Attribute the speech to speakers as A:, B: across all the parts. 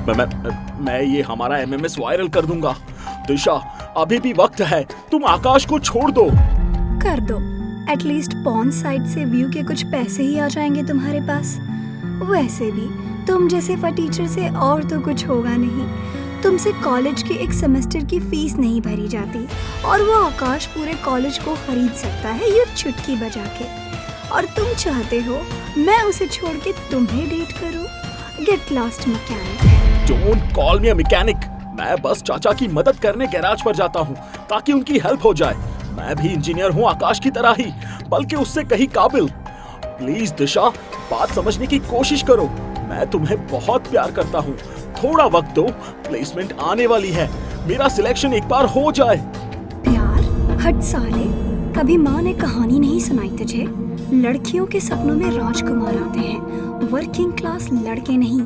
A: मैं ये हमारा एमएमएस वायरल कर दूंगा। दिशा, अभी भी वक्त है, तुम आकाश को छोड़ दो।
B: कर दो, एटलीस्ट पॉन साइड से व्यू के कुछ पैसे ही आ जाएंगे तुम्हारे पास। वैसे भी तुम जैसे फटीचर से और तो कुछ होगा नहीं। तुमसे कॉलेज के एक सेमेस्टर की फीस नहीं भरी जाती और वो आकाश पूरे कॉलेज को खरीद सकता है ये चुटकी बजा के। और तुम चाहते हो मैं उसे छोड़ के तुम्हें डेट करूं? Get lost mechanic.
A: Don't call me a mechanic. मैं बस चाचा की मदद करने गैराज पर जाता हूँ ताकि उनकी हेल्प हो जाए। मैं भी इंजीनियर हूँ आकाश की तरह ही, बल्कि उससे कहीं काबिल। प्लीज दिशा, बात समझने की कोशिश करो। मैं तुम्हें बहुत प्यार करता हूँ। थोड़ा वक्त दो, प्लेसमेंट आने वाली है। मेरा सिलेक्शन एक बार हो जाए।
B: प्यार? हट साले, कभी माँ ने कहानी नहीं सुनाई तुझे? लड़कियों के सपनों में राजकुमार आते हैं, वर्किंग क्लास लड़के नहीं।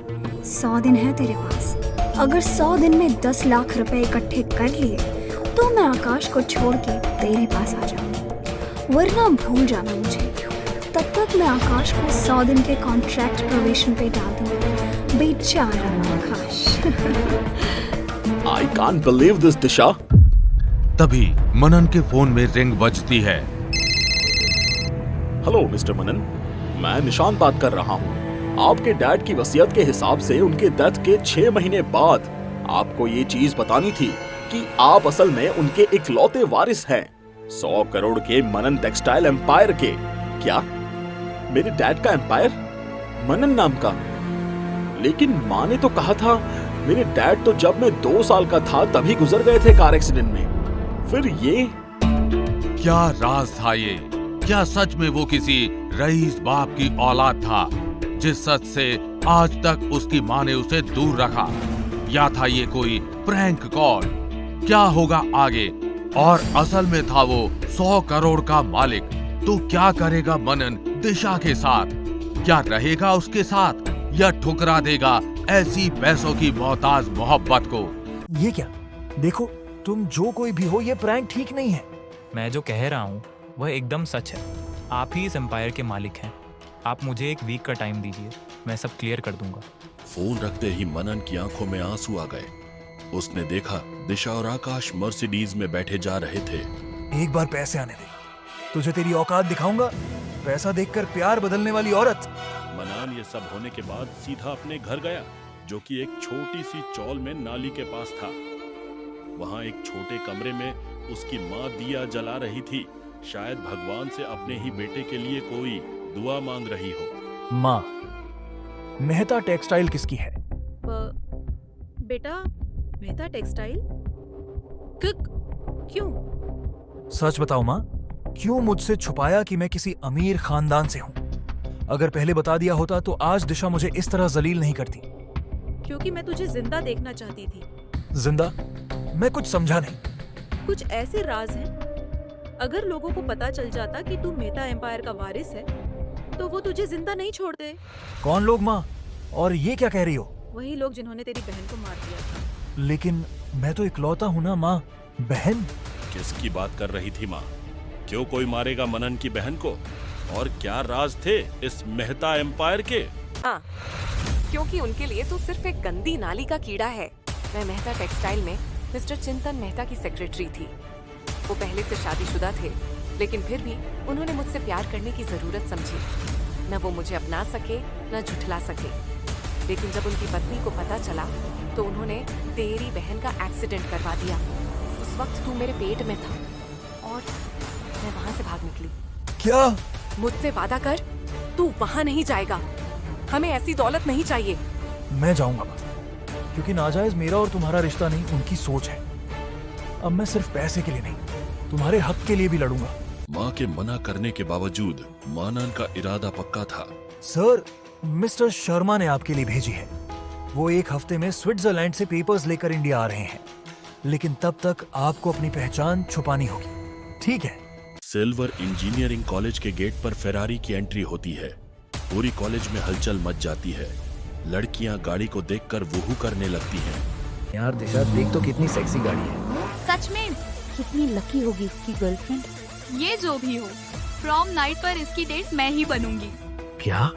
B: 100 दिन है तेरे पास। अगर 100 दिन में 10 लाख रुपए इकट्ठे कर लिए तो मैं आकाश को छोड़ के तेरे पास आ जाऊंगी, वरना भूल जाना मुझे। तब तक मैं आकाश को 100 दिन के कॉन्ट्रैक्ट प्रोबेशन पे डाल दूंगी। बेचारा आकाश।
A: I can't believe this, दिशा।
C: तभी मनन के फोन में रिंग बजती है।
A: हेलो मिस्टर मनन, मैं निशान बात कर रहा हूँ। आपके डैड की वसीयत के हिसाब से उनके डेथ के 6 महीने बाद आपको ये चीज बतानी थी कि आप असल में उनके इकलौते वारिस हैं, 100 करोड़ के मनन टेक्सटाइल एम्पायर के। क्या मेरे डैड का एम्पायर? मनन नाम का? लेकिन माँ ने तो कहा था मेरे डैड तो जब मैं 2 साल का था तभी गुजर गए थे कार एक्सीडेंट में। फिर ये
C: क्या राज था ये? क्या सच में वो किसी रईस बाप की औलाद था जिस सच से आज तक उसकी माँ ने उसे दूर रखा? या था ये कोई प्रैंक कॉल? क्या होगा आगे? और असल में था वो 100 करोड़ का मालिक। तो क्या करेगा मनन दिशा के साथ? क्या रहेगा उसके साथ या ठुकरा देगा ऐसी पैसों की मोहताज मोहब्बत को?
D: ये क्या? देखो, तुम जो कोई भी हो, ये प्रैंक ठीक नहीं है।
E: मैं जो कह रहा हूँ वह एकदम सच है। आप ही इस एम्पायर के मालिक हैं। आप मुझे 1 वीक का टाइम दीजिए, मैं सब क्लियर कर दूंगा।
F: फोन रखते ही मनन की आंखों में आंसू आ गए। उसने देखा दिशा और आकाश मर्सिडीज में बैठे जा रहे थे।
D: एक बार पैसे आने दे, तुझे तेरी औकात दिखाऊंगा। पैसा देखकर प्यार बदलने वाली औरत।
F: मनन ये सब होने के बाद सीधा अपने घर गया, जो कि एक छोटी सी चौल में नाली के पास था। वहां एक छोटे कमरे में उसकी माँ दिया जला रही थी, शायद भगवान से अपने ही बेटे के लिए कोई दुआ मांग रही हो।
D: माँ, मेहता टेक्सटाइल किसकी है?
G: बेटा, मेहता टेक्सटाइल? क्यों?
D: सच बताओ माँ, क्यों मुझसे छुपाया कि मैं किसी अमीर खानदान से हूँ? अगर पहले बता दिया होता तो आज दिशा मुझे इस तरह जलील नहीं करती।
G: क्योंकि मैं तुझे जिंदा देखना चाहती थी।
D: जिंदा? मैं कुछ समझा नहीं।
G: कुछ ऐसे राज हैं, अगर लोगों को पता चल जाता कि तू मेहता एम्पायर का वारिस है तो वो तुझे जिंदा नहीं छोड़ते।
D: कौन लोग माँ? और ये क्या कह रही हो?
G: वही लोग जिन्होंने तेरी बहन को मार दिया था।
D: लेकिन मैं तो इकलौता हूँ ना माँ। बहन?
F: किसकी बात कर रही थी माँ? क्यों कोई मारेगा मनन की बहन को? और क्या राज थे इस मेहता एम्पायर के?
H: हाँ, क्योंकि उनके लिए तो सिर्फ एक गंदी नाली का कीड़ा है। मैं मेहता टेक्सटाइल में मिस्टर चिंतन मेहता की सेक्रेटरी थी। वो पहले से शादीशुदा थे, लेकिन फिर भी उन्होंने मुझसे प्यार करने की जरूरत समझी। न वो मुझे अपना सके न झुठला सके। लेकिन जब उनकी पत्नी को पता चला तो उन्होंने तेरी बहन का एक्सीडेंट करवा दिया। उस वक्त तू मेरे पेट में था और मैं वहाँ से भाग निकली।
D: क्या?
H: मुझसे वादा कर, तू वहाँ नहीं जाएगा। हमें ऐसी दौलत नहीं चाहिए।
D: मैं जाऊंगा माँ, क्योंकि नाजायज मेरा और तुम्हारा रिश्ता नहीं, उनकी सोच है। अब मैं सिर्फ पैसे के लिए नहीं, तुम्हारे हक के लिए भी लड़ूंगा।
F: माँ के मना करने के बावजूद मनन का इरादा पक्का था।
D: सर, मिस्टर शर्मा ने आपके लिए भेजी है। वो 1 हफ्ते में स्विट्जरलैंड से पेपर्स लेकर इंडिया आ रहे हैं, लेकिन तब तक आपको अपनी पहचान छुपानी होगी, ठीक है?
F: सिल्वर इंजीनियरिंग कॉलेज के गेट पर फेरारी की एंट्री होती है। पूरी कॉलेज में हलचल मच जाती है। लड़कियां गाड़ी को देखकर वूहू करने लगती हैं।
D: यार दिशा, देख तो कितनी सेक्सी गाड़ी है।
I: सच में कितनी लकी होगी इसकी गर्लफ्रेंड। ये जो भी हो, प्रॉम नाइट पर इसकी डेट मैं ही बनूंगी।
D: क्या?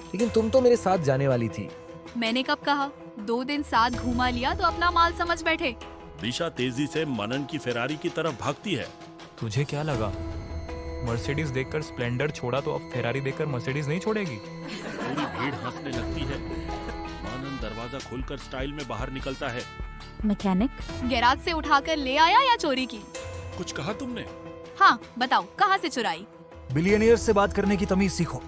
D: लेकिन तुम तो मेरे साथ जाने वाली थी।
I: मैंने कब कहा? 2 दिन साथ घुमा लिया तो अपना माल समझ बैठे।
F: दिशा तेजी से मनन की फेरारी की तरफ भागती है।
E: तुझे क्या लगा, मर्सिडीज देखकर स्प्लेंडर छोड़ा तो अब फेरारी देखकर मर्सिडीज नहीं छोड़ेगी?
F: पूरी भीड़ हंसने लगती है। मनन दरवाजा खोलकर स्टाइल में बाहर निकलता है।
I: मैकेनिक गैराज से उठाकर ले आया या चोरी की?
F: कुछ कहा तुमने?
I: हाँ बताओ, कहाँ से चुराई?
D: बिलियनियर से बात करने की तमीज सीखो।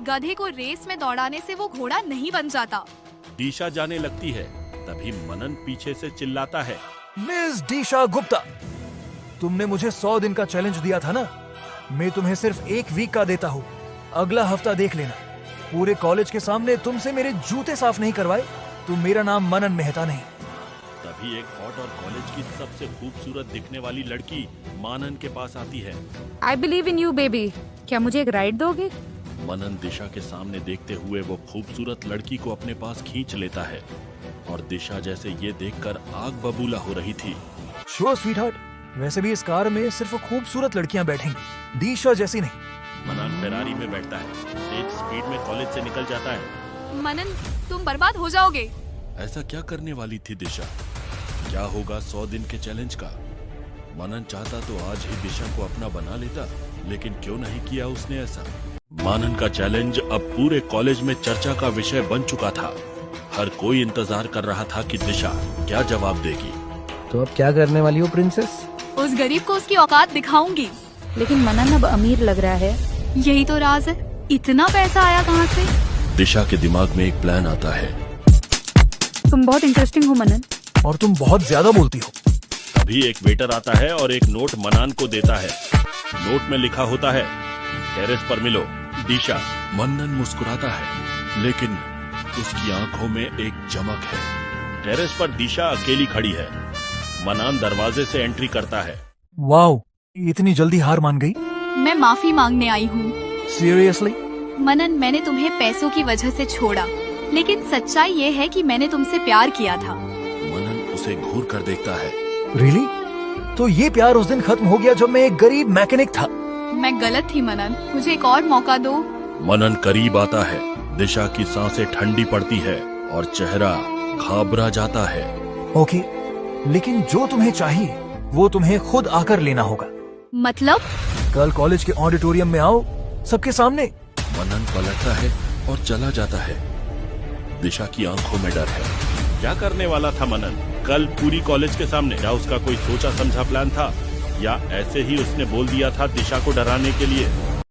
I: गधे को रेस में दौड़ाने से वो घोड़ा नहीं बन जाता।
F: दिशा जाने लगती है, तभी मनन पीछे से चिल्लाता है।
D: मिस दिशा गुप्ता, तुमने मुझे 100 दिन का चैलेंज दिया था ना, मैं तुम्हें सिर्फ 1 वीक का देता हूँ। अगला हफ्ता देख लेना। पूरे कॉलेज के सामने तुमसे मेरे जूते साफ नहीं करवाए तो मेरा नाम मनन मेहता नहीं।
F: तभी एक हॉट और कॉलेज की सबसे खूबसूरत दिखने वाली लड़की मनन के पास आती है।
J: I believe in you baby, क्या मुझे एक राइड दोगे?
F: मनन दिशा के सामने देखते हुए वो खूबसूरत लड़की को अपने पास खींच लेता है और दिशा जैसे ये देखकर आग बबूला हो रही थी।
D: श्योर स्वीटहार्ट, वैसे भी इस कार में सिर्फ खूबसूरत लड़कियां बैठेंगी, दिशा जैसी नहीं।
F: मनन फेरारी में बैठता है, तेज स्पीड में कॉलेज से निकल जाता है।
I: मनन तुम बर्बाद हो जाओगे।
F: ऐसा क्या करने वाली थी दिशा? क्या होगा 100 दिन के चैलेंज का? मनन चाहता तो आज ही दिशा को अपना बना लेता, लेकिन क्यों नहीं किया उसने ऐसा? मनन का चैलेंज अब पूरे कॉलेज में चर्चा का विषय बन चुका था। हर कोई इंतजार कर रहा था कि दिशा क्या जवाब देगी।
K: तो अब क्या करने वाली हो प्रिंसेस?
I: उस गरीब को उसकी औकात दिखाऊंगी।
J: लेकिन मनन अब अमीर लग रहा है।
I: यही तो राज है, इतना पैसा आया कहाँ से?
F: दिशा के दिमाग में एक प्लान आता है।
J: तुम बहुत इंटरेस्टिंग हो मनन।
D: और तुम बहुत ज्यादा बोलती हो।
F: तभी एक वेटर आता है और एक नोट मनन को देता है। नोट में लिखा होता है, टेरेस पर मिलो दिशा। मनन मुस्कुराता है, लेकिन उसकी आंखों में एक चमक है। टेरेस पर दिशा अकेली खड़ी है। मनन दरवाजे से एंट्री करता है।
D: वाओ, इतनी जल्दी हार मान गई?
I: मैं माफी मांगने आई हूँ।
D: सीरियसली?
I: मनन, मैंने तुम्हें पैसों की वजह से छोड़ा, लेकिन सच्चाई ये है कि मैंने तुमसे प्यार किया था।
F: मनन उसे घूर कर देखता है।
D: रियली? तो ये प्यार उस दिन खत्म हो गया जब मैं एक गरीब मैकेनिक था।
I: मैं गलत थी मनन, मुझे एक और मौका दो।
F: मनन करीब आता है। दिशा की सांसें ठंडी पड़ती है और चेहरा घबरा जाता है।
D: ओके, लेकिन जो तुम्हें चाहिए वो तुम्हें खुद आकर लेना होगा।
I: मतलब?
D: कल कॉलेज के ऑडिटोरियम में आओ, सबके सामने।
F: मनन पलटता है और चला जाता है। दिशा की आंखों में डर है। क्या करने वाला था मनन? कल पूरी कॉलेज के सामने? क्या उसका कोई सोचा समझा प्लान था, या ऐसे ही उसने बोल दिया था दिशा को डराने के लिए?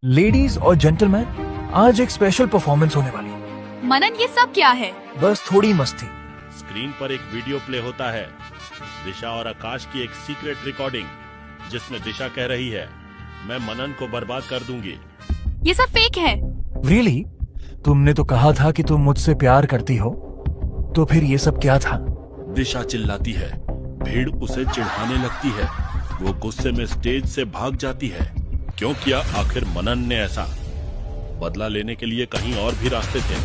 D: लेडीज और जेंटलमैन, आज एक स्पेशल परफॉर्मेंस होने वाली।
I: मनन, ये सब क्या है?
D: बस थोड़ी मस्ती।
F: स्क्रीन पर एक वीडियो प्ले होता है, दिशा और आकाश की एक सीक्रेट रिकॉर्डिंग, जिसमें दिशा कह रही है, मैं मनन को बर्बाद कर दूंगी।
I: ये सब फेक है।
D: रियली? तुमने तो कहा था कि तुम मुझसे प्यार करती हो, तो फिर ये सब क्या था?
F: दिशा चिल्लाती है। भीड़ उसे चिढ़ाने लगती है। वो गुस्से में स्टेज से भाग जाती है। क्यों किया आखिर मनन ने ऐसा? बदला लेने के लिए कहीं और भी रास्ते थे।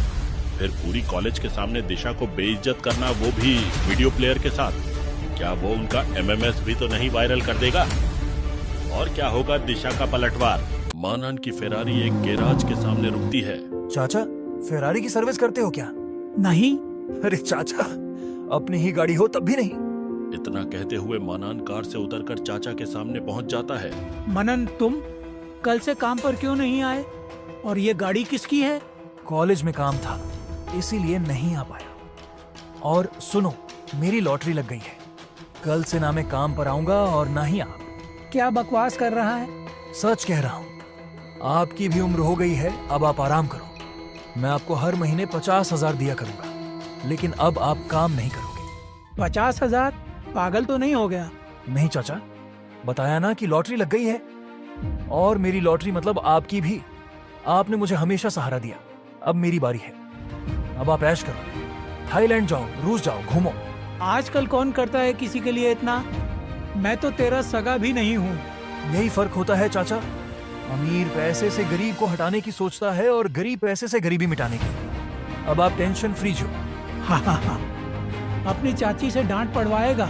F: फिर पूरी कॉलेज के सामने दिशा को बेइज्जत करना, वो भी वीडियो प्लेयर के साथ। क्या वो उनका MMS भी तो नहीं वायरल कर देगा? और क्या होगा दिशा का पलटवार? मनन की फेरारी एक गैराज के सामने रुकती है।
D: चाचा, फेरारी की सर्विस करते हो क्या?
L: नहीं।
D: अरे चाचा, अपनी ही गाड़ी हो तब भी नहीं।
F: इतना कहते हुए मनन कार से उतरकर चाचा के सामने पहुंच जाता है।
L: मनन, तुम कल से काम पर क्यों नहीं आए? और ये गाड़ी किसकी है?
D: कॉलेज में काम था, इसीलिए नहीं आ पाया। और सुनो, मेरी लॉटरी लग गई है। कल से ना मैं काम पर आऊंगा और ना ही आप।
L: क्या बकवास कर रहा है?
D: सच कह रहा हूँ। आपकी भी उम्र हो गई है, अब आप आराम करो। मैं आपको हर महीने 50,000 दिया करूंगा, लेकिन अब आप काम नहीं करोगे।
L: 50,000? पागल तो नहीं हो गया?
D: नहीं चाचा, बताया ना कि लॉटरी लग गई है। और मेरी लॉटरी मतलब आपकी भी। आपने मुझे हमेशा सहारा दिया, अब मेरी बारी है। अब आप ऐश करो, थाईलैंड जाओ, रूस जाओ, घूमो।
L: आजकल कौन करता है किसी के लिए इतना? मैं तो तेरा सगा भी नहीं हूँ।
D: यही फर्क होता है चाचा। अमीर पैसे से गरीब को हटाने की सोचता है और गरीब पैसे से गरीबी मिटाने की। अब आप टेंशन फ्री जो।
L: हाँ, अपनी चाची से डांट पड़वाएगा।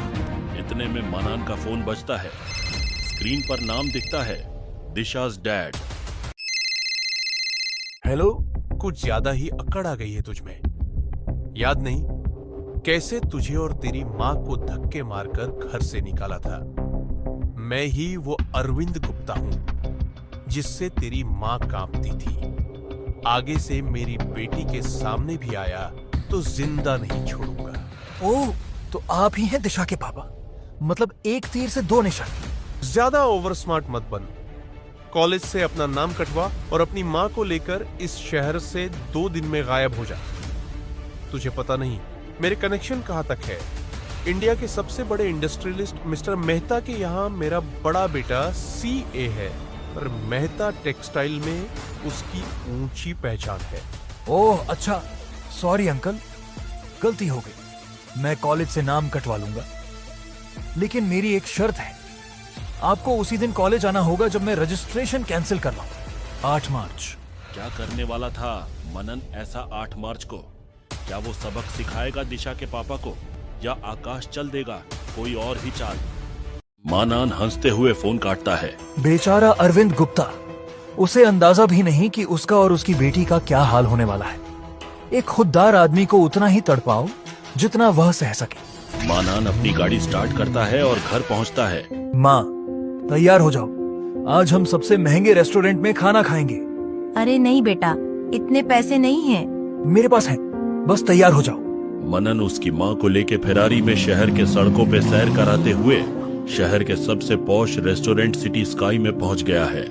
F: इतने में मनन का फोन बजता है। स्क्रीन पर नाम दिखता है, दिशा's डैड।
D: हेलो।
C: कुछ ज्यादा ही अकड़ आ गई है तुझमें।
M: याद नहीं कैसे तुझे और तेरी माँ को धक्के मारकर घर से निकाला था? मैं ही वो अरविंद गुप्ता हूं जिससे तेरी माँ कांपती थी। आगे से मेरी बेटी के सामने भी आया तो जिंदा नहीं छोड़ूंगा।
D: ओह, तो आप ही हैं दिशा के पापा। मतलब एक तीर से दो निशान।
M: ज्यादा ओवर स्मार्ट मत बन। कॉलेज से अपना नाम कटवा और अपनी माँ को लेकर इस शहर से 2 दिन में गायब हो जा। तुझे पता नहीं मेरे कनेक्शन कहाँ तक है। इंडिया के सबसे बड़े इंडस्ट्रियलिस्ट मिस्टर मेहता के यहाँ मेरा बड़ा बेटा CA है, पर मेहता टेक्सटाइल में उसकी ऊंची पहचान है।
D: ओह अच्छा, सॉरी अंकल, गलती हो गई। मैं कॉलेज से नाम कटवा लूंगा, लेकिन मेरी एक शर्त है। आपको उसी दिन कॉलेज आना होगा जब मैं रजिस्ट्रेशन कैंसिल कर रहा हूं, 8 मार्च।
F: क्या करने वाला था मनन ऐसा 8 मार्च को? क्या वो सबक सिखाएगा दिशा के पापा को, या आकाश चल देगा कोई और ही चाल? मानान हंसते हुए फोन काटता है।
D: बेचारा अरविंद गुप्ता, उसे अंदाजा भी नहीं कि उसका और उसकी बेटी का क्या हाल होने वाला है। एक खुददार आदमी को उतना ही तड़पाओ जितना वह सह सके।
F: मानान अपनी गाड़ी स्टार्ट करता है और घर पहुंचता है।
D: माँ, तैयार हो जाओ, आज हम सबसे महंगे रेस्टोरेंट में खाना खाएंगे।
N: अरे नहीं बेटा, इतने पैसे नहीं हैं।
D: मेरे पास हैं, बस तैयार हो जाओ।
F: मनन उसकी माँ को लेके फेरारी में शहर के सड़कों पे सैर कराते हुए शहर के सबसे पॉश रेस्टोरेंट सिटी स्काई में पहुंच गया है।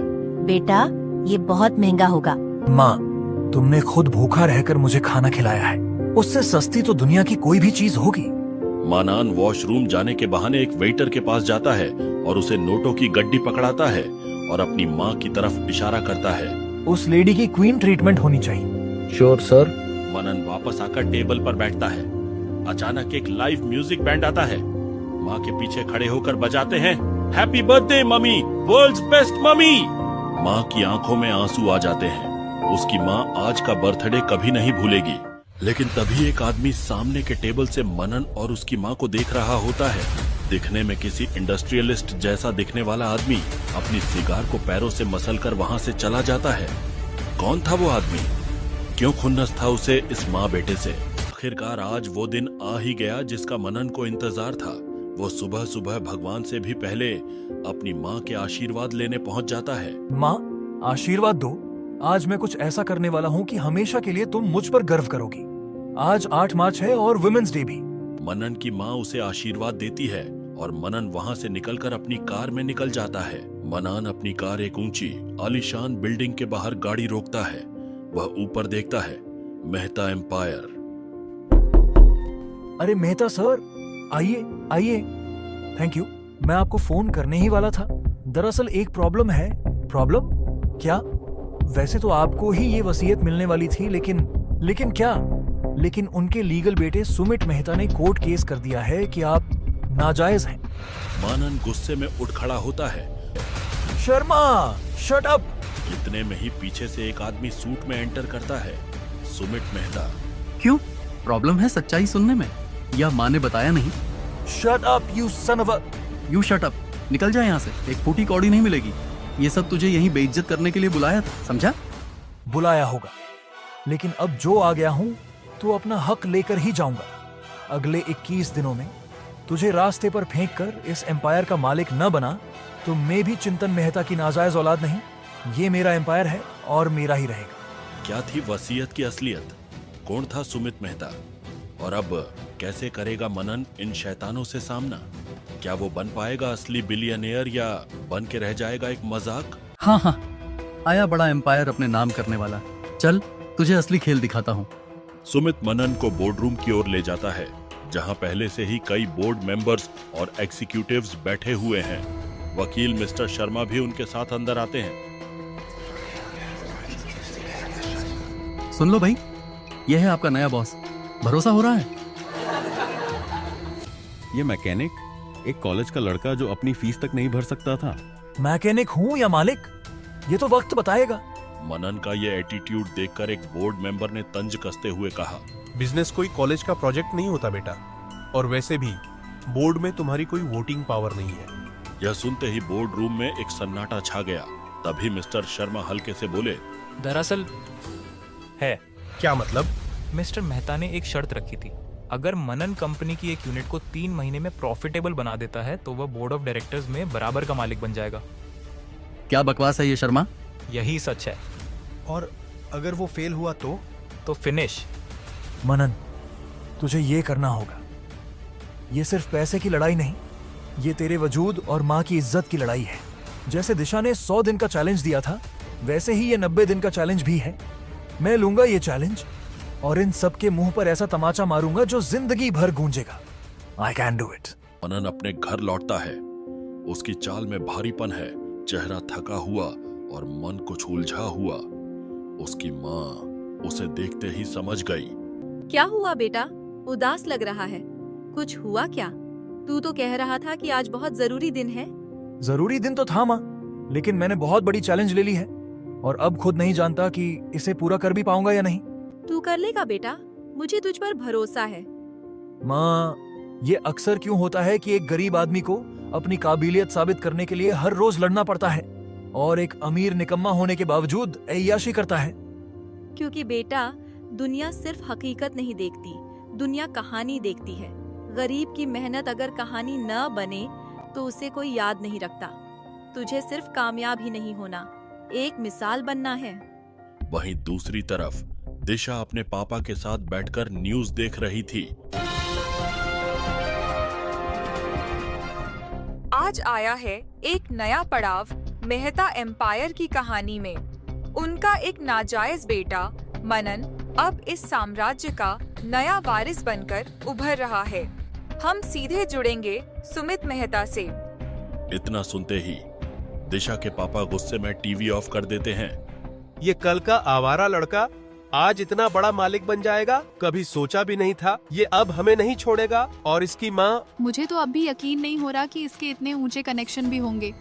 N: बेटा, ये बहुत महंगा होगा।
D: माँ, तुमने खुद भूखा रहकर मुझे खाना खिलाया है, उससे सस्ती तो दुनिया की कोई भी चीज होगी।
F: मानान वॉशरूम जाने के बहाने एक वेटर के पास जाता है और उसे नोटों की गड्डी पकड़ाता है और अपनी माँ की तरफ इशारा करता है।
D: उस लेडी की क्वीन ट्रीटमेंट होनी चाहिए।
K: Sure sir.
F: मनन वापस आकर टेबल पर बैठता है। अचानक एक लाइव म्यूजिक बैंड आता है। माँ के पीछे खड़े होकर बजाते हैं happy birthday mummy, world's best mummy. माँ की आंखों में आंसू आ जाते हैं। उसकी माँ आज का बर्थडे कभी नहीं भूलेगी। लेकिन तभी एक आदमी सामने के टेबल से मनन और उसकी माँ को देख रहा होता है। दिखने में किसी इंडस्ट्रियलिस्ट जैसा दिखने वाला आदमी अपनी सिगार को पैरों से मसलकर वहाँ से चला जाता है। कौन था वो आदमी? क्यों खुन्नस था उसे इस माँ बेटे से? आखिरकार आज वो दिन आ ही गया जिसका मनन को इंतजार था। वो सुबह सुबह भगवान से भी पहले अपनी माँ के आशीर्वाद लेने पहुँच जाता है।
D: माँ, आशीर्वाद दो। आज मैं कुछ ऐसा करने वाला हूँ कि हमेशा के लिए तुम मुझ पर गर्व करोगी। आज 8 मार्च है और वुमेन्स डे भी।
F: मनन की माँ उसे आशीर्वाद देती है और मनन वहाँ से निकलकर अपनी कार में निकल जाता है। मनन अपनी कार एक ऊंची आलीशान बिल्डिंग के बाहर गाड़ी रोकता है। वह ऊपर देखता है, मेहता एम्पायर।
D: अरे मेहता सर, आइए आइए। थैंक यू, मैं आपको फोन करने ही वाला था। दरअसल एक प्रॉब्लम है। प्रॉब्लम? क्या? वैसे तो आपको ही ये वसीयत मिलने वाली थी, लेकिन क्या? लेकिन उनके लीगल बेटे सुमित मेहता ने कोर्ट केस कर दिया है कि आप नाजायज हैं।
F: मानन गुस्से में उठ खड़ा होता है।
D: Sharma, shut up.
F: इतने में ही पीछे से एक आदमी सूट में एंटर करता है। सुमित मेहता।
O: क्यों? प्रॉब्लम है सच्चाई सुनने में, या माँ ने बताया नहीं?
D: Shut up you son of a.
O: You shut up. निकल जा यहाँ से, एक फूटी कौड़ी नहीं मिलेगी। ये सब तुझे यहीं बेइज्जत करने के लिए बुलाया था, समझा?
D: बुलाया होगा, लेकिन अब जो आ गया हूँ तो अपना हक लेकर ही जाऊंगा। अगले 21 दिनों में तुझे रास्ते पर फेंक कर इस एम्पायर का मालिक न बना तो मैं भी चिंतन मेहता की नाजायज औलाद नहीं। ये मेरा एम्पायर है और मेरा ही रहेगा।
F: क्या थी वसीयत की असलियत? कौन था सुमित मेहता? और अब कैसे करेगा मनन इन शैतानों से सामना? क्या वो बन पाएगा असली बिलियनियर या बन के रह जाएगा एक मजाक?
O: हाँ, आया बड़ा एम्पायर अपने नाम करने वाला। चल तुझे असली खेल दिखाता हूँ।
F: सुमित मनन को बोर्डरूम की ओर ले जाता है, जहां पहले से ही कई बोर्ड मेंबर्स और एग्जीक्यूटिव्स बैठे हुए हैं। वकील मिस्टर शर्मा भी उनके साथ अंदर आते हैं।
O: सुन लो भाई, यह है आपका नया बॉस। भरोसा हो रहा है?
P: ये मैकेनिक एक कॉलेज का लड़का जो अपनी फीस तक नहीं भर सकता था।
D: मैकेनिक हूँ या मालिक, ये तो वक्त बताएगा।
F: मनन का ये एटीट्यूड देखकर एक बोर्ड मेंबर ने तंज कसते हुए कहा,
M: बिजनेस कोई कॉलेज का प्रोजेक्ट नहीं होता बेटा, और वैसे भी बोर्ड में तुम्हारी कोई वोटिंग पावर नहीं है।
F: यह सुनते ही बोर्ड रूम में एक सन्नाटा छा गया। तभी मिस्टर शर्मा हल्के से बोले,
E: दरअसल है।
M: क्या मतलब?
E: मिस्टर मेहता ने एक शर्त रखी थी, अगर मनन कंपनी की एक यूनिट को 3 महीने में प्रॉफिटेबल बना देता है तो वह बोर्ड ऑफ डायरेक्टर्स में बराबर का मालिक बन जाएगा।
O: क्या बकवास है ये शर्मा?
E: यही सच है।
D: और अगर वो फेल हुआ तो
E: फिनिश।
D: मनन, तुझे ये करना होगा। ये सिर्फ पैसे की लड़ाई नहीं, ये तेरे वजूद और माँ की इज्जत की लड़ाई है। जैसे दिशा ने 100 दिन का चैलेंज दिया था, वैसे ही ये 90 दिन का चैलेंज भी है। मैं लूंगा ये चैलेंज और इन सब के मुंह पर ऐसा तमाचा मारूंगा जो जिंदगी भर गूंजेगा। I can do it।
F: मनन अपने घर लौटता है। उसकी चाल में भारीपन है, चेहरा थका हुआ और मन कुछ उलझा हुआ। उसकी माँ उसे देखते ही समझ गई।
G: क्या हुआ बेटा, उदास लग रहा है? कुछ हुआ क्या? तू तो कह रहा था कि आज बहुत जरूरी दिन है।
D: जरूरी दिन तो था माँ, लेकिन मैंने बहुत बड़ी चैलेंज ले ली है और अब खुद नहीं जानता कि इसे पूरा कर भी पाऊंगा या नहीं।
G: तू कर लेगा बेटा, मुझे तुझ पर भरोसा है।
D: माँ, ये अक्सर क्यों होता है कि एक गरीब आदमी को अपनी काबिलियत साबित करने के लिए हर रोज लड़ना पड़ता है और एक अमीर निकम्मा होने के बावजूद ऐयाशी करता है?
G: क्योंकि बेटा, दुनिया सिर्फ हकीकत नहीं देखती, दुनिया कहानी देखती है। गरीब की मेहनत अगर कहानी न बने तो उसे कोई याद नहीं रखता। तुझे सिर्फ कामयाब ही नहीं होना, एक मिसाल बनना है।
F: वहीं दूसरी तरफ दिशा अपने पापा के साथ बैठकर न्यूज देख रही थी।
Q: आज आया है एक नया पड़ाव मेहता एम्पायर की कहानी में। उनका एक नाजायज बेटा मनन अब इस साम्राज्य का नया वारिस बनकर उभर रहा है। हम सीधे जुड़ेंगे सुमित मेहता से।
F: इतना सुनते ही दिशा के पापा गुस्से में टीवी ऑफ कर देते हैं।
M: ये कल का आवारा लड़का आज इतना बड़ा मालिक बन जाएगा, कभी सोचा भी नहीं था। ये अब हमें नहीं छोड़ेगा। और इसकी माँ,
I: मुझे तो अब भी यकीन नहीं हो रहा कि इसके इतने ऊंचे कनेक्शन भी होंगे।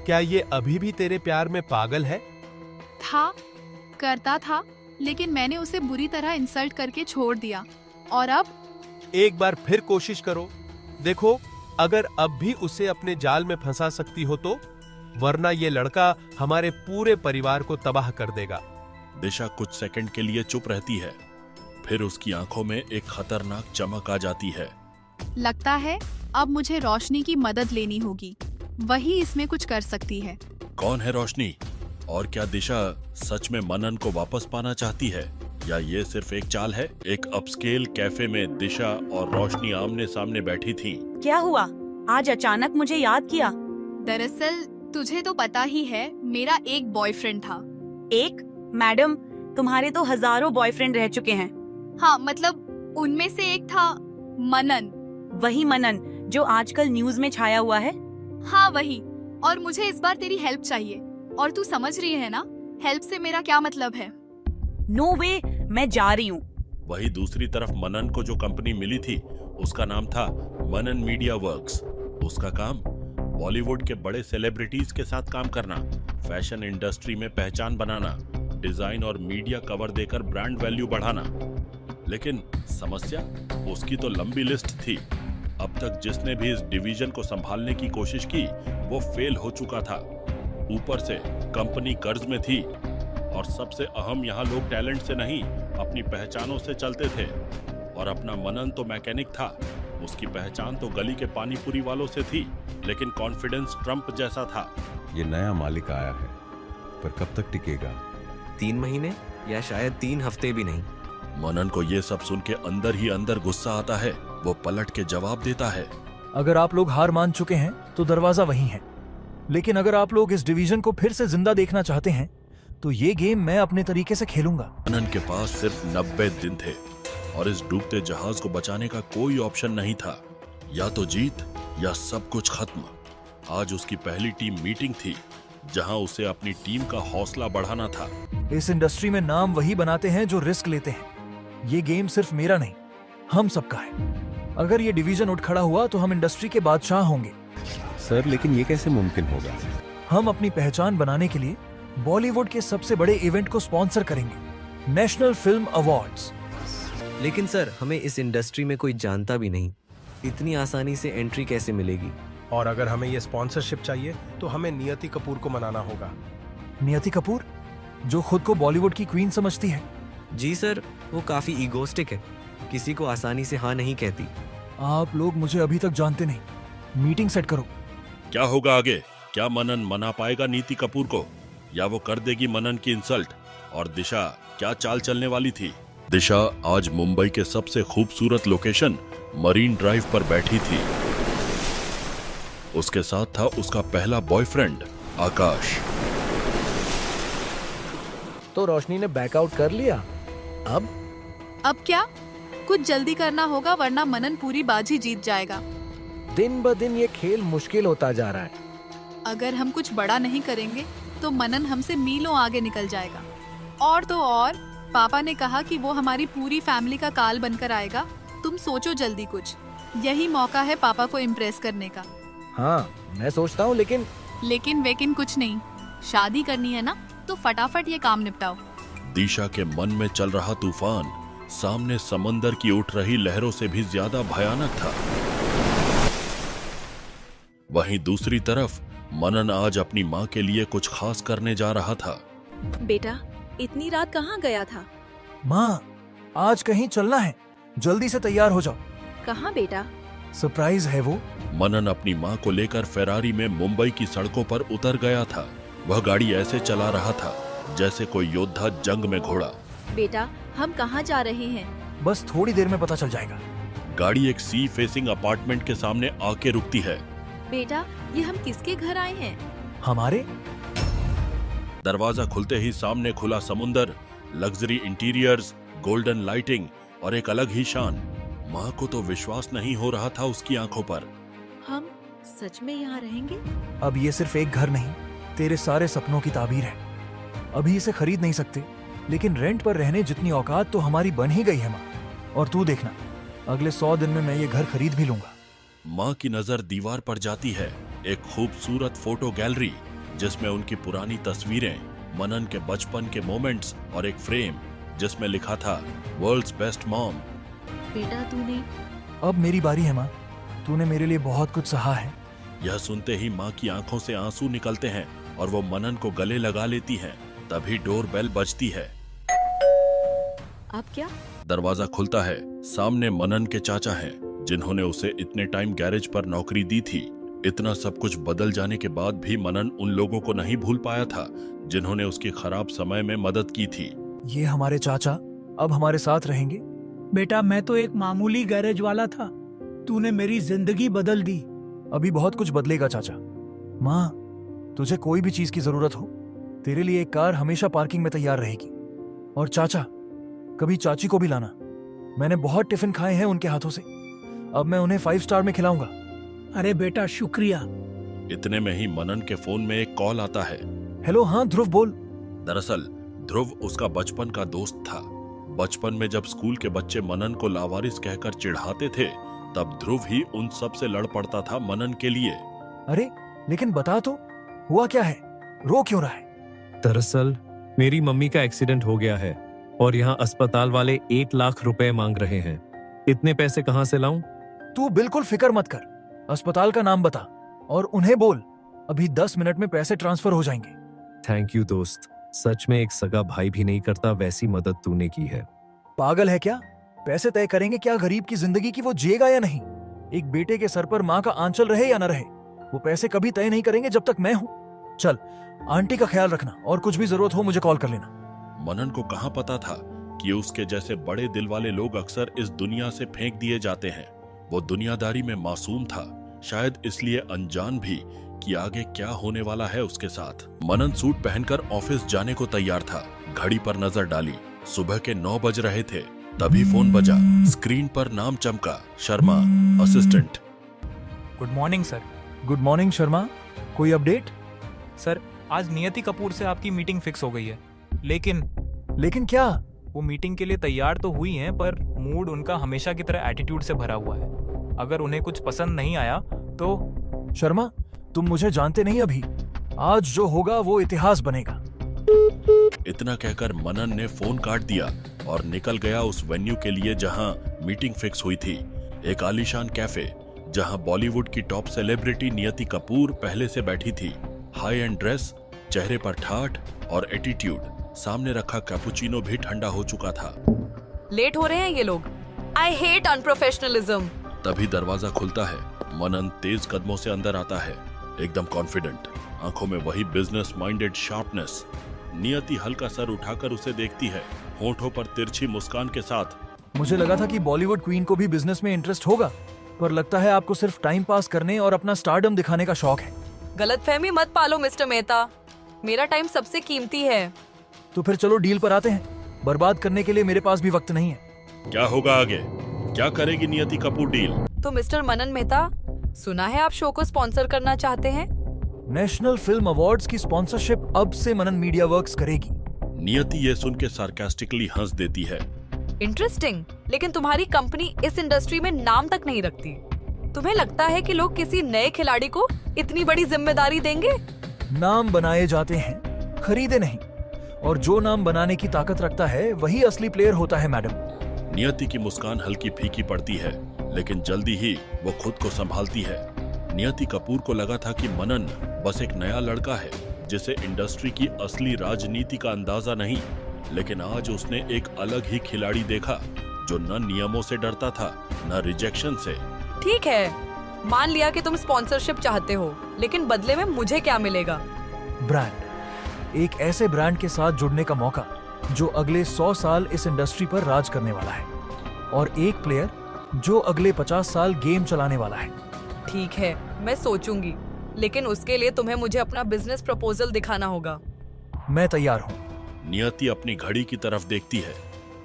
M: क्या ये अभी भी तेरे प्यार में पागल है?
I: करता था, लेकिन मैंने उसे बुरी तरह इंसल्ट करके छोड़ दिया। और अब
M: एक बार फिर कोशिश करो, देखो अगर अब भी उसे अपने जाल में फंसा सकती हो तो, वरना ये लड़का हमारे पूरे परिवार को तबाह कर देगा।
F: दिशा कुछ सेकंड के लिए चुप रहती है, फिर उसकी आंखों में एक खतरनाक चमक आ जाती है।
I: लगता है अब मुझे रोशनी की मदद लेनी होगी, वही इसमें कुछ कर सकती है।
F: कौन है रोशनी? और क्या दिशा सच में मनन को वापस पाना चाहती है, या ये सिर्फ एक चाल है? एक अपस्केल कैफे में दिशा और रोशनी आमने सामने बैठी थीं।
R: क्या हुआ, आज अचानक मुझे याद किया?
I: दरअसल तुझे तो पता ही है, मेरा एक बॉयफ्रेंड था।
R: एक? मैडम, तुम्हारे तो हजारों बॉयफ्रेंड रह चुके हैं।
I: हाँ, मतलब उनमें से एक था मनन।
R: वही मनन जो आजकल न्यूज में छाया हुआ है?
I: हाँ वही। और मुझे इस बार तेरी हेल्प चाहिए, और तू समझ रही है ना हेल्प से मेरा क्या मतलब है।
R: नो वे, मैं जा रही हूँ।
F: वही दूसरी तरफ मनन को जो कंपनी मिली थी उसका नाम था मनन मीडिया वर्क्स। उसका काम बॉलीवुड के बड़े सेलिब्रिटीज के साथ काम करना, फैशन इंडस्ट्री में पहचान बनाना, डिजाइन और मीडिया कवर देकर ब्रांड वैल्यू बढ़ाना। लेकिन समस्या, उसकी तो लंबी लिस्ट थी। अब तक जिसने भी इस डिवीजन को संभालने की कोशिश की वो फेल हो चुका था। ऊपर से कंपनी कर्ज में थी और सबसे अहम, यहाँ लोग टैलेंट से नहीं अपनी पहचानों से चलते थे। और अपना मनन तो मैकेनिक था, उसकी पहचान तो गली के पानीपुरी वालों से थी, लेकिन कॉन्फिडेंस ट्रम्प जैसा था।
P: ये नया मालिक आया है, पर कब तक टिकेगा?
S: 3 महीने या शायद 3 हफ्ते भी नहीं।
F: मनन को ये सब सुन के अंदर ही अंदर गुस्सा आता है। वो पलट के जवाब देता है,
D: अगर आप लोग हार मान चुके हैं तो दरवाजा वहीं है, लेकिन अगर आप लोग इस डिवीजन को फिर से जिंदा देखना चाहते हैं तो ये गेम मैं अपने तरीके से खेलूंगा।
F: मनन के पास सिर्फ 90 दिन थे और इस डूबते जहाज को बचाने का कोई ऑप्शन नहीं था। या तो जीत या सब कुछ खत्म। आज उसकी पहली टीम मीटिंग थी जहां उसे अपनी टीम का हौसला बढ़ाना था।
D: इस इंडस्ट्री में नाम वही बनाते हैं जो रिस्क लेते हैं। ये गेम सिर्फ मेरा नहीं, हम सबका है। अगर ये डिवीजन उठ खड़ा हुआ तो हम इंडस्ट्री के बादशाह होंगे।
P: सर, लेकिन ये कैसे मुमकिन होगा?
D: हम अपनी पहचान बनाने के लिए बॉलीवुड के सबसे बड़े इवेंट को स्पॉन्सर करेंगे, नेशनल फिल्म अवार्ड्स।
S: लेकिन सर, हमें इस इंडस्ट्री में कोई जानता भी नहीं, इतनी आसानी से एंट्री कैसे मिलेगी?
T: और अगर हमें ये स्पॉन्सरशिप चाहिए तो हमें नियति कपूर को मनाना होगा।
D: नियति कपूर, जो खुद को बॉलीवुड की क्वीन समझती है,
S: जी सर, वो काफी ईगोस्टिक है, किसी को आसानी से हाँ नहीं कहती।
D: आप लोग मुझे अभी तक जानते नहीं, मीटिंग सेट करो।
F: क्या होगा आगे? क्या मनन मना पाएगा नीति कपूर को, या वो कर देगी मनन की इंसल्ट? और दिशा क्या चाल चलने वाली थी? दिशा आज मुंबई के सबसे खूबसूरत लोकेशन मरीन ड्राइव पर बैठी थी। उसके साथ था उसका पहला बॉयफ्रेंड आकाश।
K: तो रोशनी ने बैकआउट कर लिया।
I: अब क्या? कुछ जल्दी करना होगा वरना मनन पूरी बाजी जीत जाएगा।
K: दिन ब दिन ये खेल मुश्किल होता जा रहा है।
I: अगर हम कुछ बड़ा नहीं करेंगे तो मनन हमसे मीलों आगे निकल जाएगा। और तो और पापा ने कहा कि वो हमारी पूरी फैमिली का काल बनकर आएगा। तुम सोचो जल्दी कुछ, यही मौका है पापा को इम्प्रेस करने का।
K: हाँ मैं सोचता हूँ,
I: लेकिन वेकिन कुछ नहीं, शादी करनी है ना तो फटाफट ये काम निपटाओ।
F: दिशा के मन में चल रहा तूफान सामने समंदर की उठ रही लहरों से भी ज्यादा भयानक था। वहीं दूसरी तरफ मनन आज अपनी माँ के लिए कुछ खास करने जा रहा था।
G: बेटा, इतनी रात कहाँ गया था?
D: माँ, आज कहीं चलना है, जल्दी से तैयार हो जाओ।
G: कहाँ बेटा?
D: सरप्राइज है वो।
F: मनन अपनी माँ को लेकर फेरारी में मुंबई की सड़कों पर उतर गया था। वह गाड़ी ऐसे चला रहा था जैसे कोई योद्धा जंग में घोड़ा।
G: बेटा, हम कहाँ जा रहे हैं?
D: बस थोड़ी देर में पता चल जाएगा।
F: गाड़ी एक सी फेसिंग अपार्टमेंट के सामने आके रुकती है।
G: बेटा, ये हम किसके घर आए हैं?
D: हमारे।
F: दरवाजा खुलते ही सामने खुला समुंदर, लग्जरी इंटीरियर्स, गोल्डन लाइटिंग और एक अलग ही शान। माँ को तो विश्वास नहीं हो रहा था उसकी आंखों पर।
G: हम सच में यहाँ रहेंगे?
D: अब ये सिर्फ एक घर नहीं, तेरे सारे सपनों की ताबीर है। अभी इसे खरीद नहीं सकते, लेकिन रेंट पर रहने जितनी औकात तो हमारी बन ही गई है माँ। और तू देखना, अगले 100 दिन में मैं ये घर खरीद भी लूंगा।
F: माँ की नजर दीवार पर जाती है, एक खूबसूरत फोटो गैलरी जिसमें उनकी पुरानी तस्वीरें, मनन के बचपन के मोमेंट्स और एक फ्रेम जिसमें लिखा था वर्ल्ड्स बेस्ट मॉम।
G: बेटा, तूने।
D: अब मेरी बारी है माँ, तूने मेरे लिए बहुत कुछ सहा है।
F: यह सुनते ही माँ की आंखों से आंसू निकलते हैं और वो मनन को गले लगा लेती हैं। तभी डोर बेल बजती है।
G: अब क्या?
F: दरवाजा खुलता है। सामने मनन के चाचा हैं, जिन्होंने उसे इतने टाइम गैरेज पर नौकरी दी थी। इतना सब कुछ बदल जाने के बाद भी मनन उन लोगों को नहीं भूल पाया था जिन्होंने उसके खराब समय में मदद की थी।
D: ये हमारे चाचा अब हमारे साथ रहेंगे।
L: बेटा, मैं तो एक मामूली गैरेज वाला था, तूने मेरी जिंदगी बदल दी।
D: अभी बहुत कुछ बदलेगा चाचा। माँ, तुझे कोई भी चीज की जरूरत हो, तेरे लिए एक कार हमेशा पार्किंग में तैयार रहेगी। और चाचा, कभी चाची को भी लाना, मैंने बहुत टिफिन खाए हैं उनके हाथों से। अब मैं उन्हें 5 स्टार में खिलाऊंगा।
L: अरे बेटा, शुक्रिया।
F: इतने में ही मनन के फोन में एक कॉल आता है।
D: हेलो, हाँ ध्रुव बोल।
F: दरअसल ध्रुव उसका बचपन का दोस्त था। बचपन में जब स्कूल के बच्चे मनन को लावारिस कहकर चिढ़ाते थे, तब ध्रुव ही उन सब से लड़ पड़ता था मनन के लिए।
D: अरे लेकिन बता तो, हुआ क्या है, रो क्यों रहा है?
U: दरअसल मेरी मम्मी का एक्सीडेंट हो गया है और यहाँ अस्पताल वाले 1 लाख रुपए मांग रहे हैं। इतने पैसे कहाँ से लाऊं?
D: तू बिल्कुल फिक्र मत कर, अस्पताल का नाम बता और उन्हें बोल, अभी 10 मिनट में पैसे ट्रांसफर हो जाएंगे।
U: थैंक यू दोस्त, सच में एक सगा भाई भी नहीं करता वैसी मदद तूने की है।
D: पागल है क्या? पैसे तय करेंगे क्या गरीब की जिंदगी की वो जिएगा या नहीं। एक बेटे के सर पर माँ का आंचल रहे या न रहे, वो पैसे कभी तय नहीं करेंगे जब तक मैं हूँ। चल, आंटी का ख्याल रखना और कुछ भी जरूरत हो मुझे कॉल कर लेना।
F: मनन को कहाँ पता था कि उसके जैसे बड़े दिल वाले लोग अक्सर इस दुनिया से फेंक दिए जाते हैं। वो दुनियादारी में मासूम था, शायद इसलिए अनजान भी कि आगे क्या होने वाला है उसके साथ। मनन सूट पहनकर ऑफिस जाने को तैयार था। घड़ी पर नजर डाली, सुबह के 9 बज रहे थे। तभी फोन बजा। स्क्रीन पर नाम चमका, Sharma, assistant.
E: Good morning sir.
D: Good morning Sharma, कोई अपडेट?
E: सर, आज नियति कपूर से आपकी मीटिंग फिक्स हो गई है, लेकिन
D: क्या?
E: वो मीटिंग के लिए तैयार तो हुई हैं, पर मूड उनका हमेशा की तरह एटीट्यूड से भरा हुआ है। अगर उन्हें कुछ पसंद नहीं आया तो।
D: शर्मा, तुम मुझे जानते नहीं अभी, आज जो होगा वो इतिहास बनेगा।
F: इतना कहकर मनन ने फोन काट दिया और निकल गया उस वेन्यू के लिए जहां मीटिंग फिक्स हुई थी। एक आलीशान कैफे जहां बॉलीवुड की टॉप सेलिब्रिटी नियति कपूर पहले से बैठी थी। हाई एंड ड्रेस, चेहरे पर ठाठ और एटीट्यूड, सामने रखा कैपुचिनो भी ठंडा हो चुका था।
H: लेट हो रहे हैं ये लोग। I hate unprofessionalism.
F: तभी दरवाजा खुलता है। मनन तेज कदमों से अंदर आता है, एकदम कॉन्फिडेंट, आंखों में वही बिजनेस माइंडेड शार्पनेस। नियति हल्का सर उठाकर उसे देखती है, होठों पर तिरछी मुस्कान के साथ।
D: मुझे लगा था कि बॉलीवुड क्वीन को भी बिजनेस में इंटरेस्ट होगा, पर लगता है आपको सिर्फ टाइम पास करने और अपना स्टारडम दिखाने का शौक है।
H: गलतफहमी मत पालो मिस्टर मेहता, मेरा टाइम सबसे कीमती है।
D: तो फिर चलो डील पर आते हैं। बर्बाद करने के लिए मेरे पास भी वक्त नहीं है।
F: क्या होगा आगे? क्या करेगी नियति कपूर डील?
H: तो मिस्टर मनन मेहता, सुना है आप शो को स्पॉन्सर करना चाहते हैं?
D: नेशनल फिल्म अवार्ड्स की स्पॉन्सरशिप अब से मनन मीडिया वर्क्स करेगी।
F: नियति ये सुन के सार्कास्टिकली हंस देती है।
H: इंटरेस्टिंग, लेकिन तुम्हारी कंपनी इस इंडस्ट्री में नाम तक नहीं रखती। तुम्हें लगता है कि लोग किसी नए खिलाड़ी को इतनी बड़ी जिम्मेदारी देंगे?
D: नाम बनाए जाते हैं, खरीदे नहीं। और जो नाम बनाने की ताकत रखता है वही असली प्लेयर होता है मैडम।
F: नियति की मुस्कान हल्की फीकी पड़ती है, लेकिन जल्दी ही वो खुद को संभालती है। नियति कपूर को लगा था कि मनन बस एक नया लड़का है जिसे इंडस्ट्री की असली राजनीति का अंदाजा नहीं, लेकिन आज उसने एक अलग ही खिलाड़ी देखा जो न नियमों से डरता था न रिजेक्शन से।
H: ठीक है, मान लिया कि तुम स्पॉन्सरशिप चाहते हो, लेकिन बदले में मुझे क्या मिलेगा?
D: ब्रांड, एक ऐसे ब्रांड के साथ जुड़ने का मौका जो अगले 100 साल इस इंडस्ट्री पर राज करने वाला है, और एक प्लेयर जो अगले 50 साल गेम चलाने वाला है।
H: ठीक है, मैं सोचूंगी, लेकिन उसके लिए तुम्हें मुझे अपना बिजनेस प्रपोजल दिखाना होगा।
D: मैं तैयार हूँ।
F: नियति अपनी घड़ी की तरफ देखती है।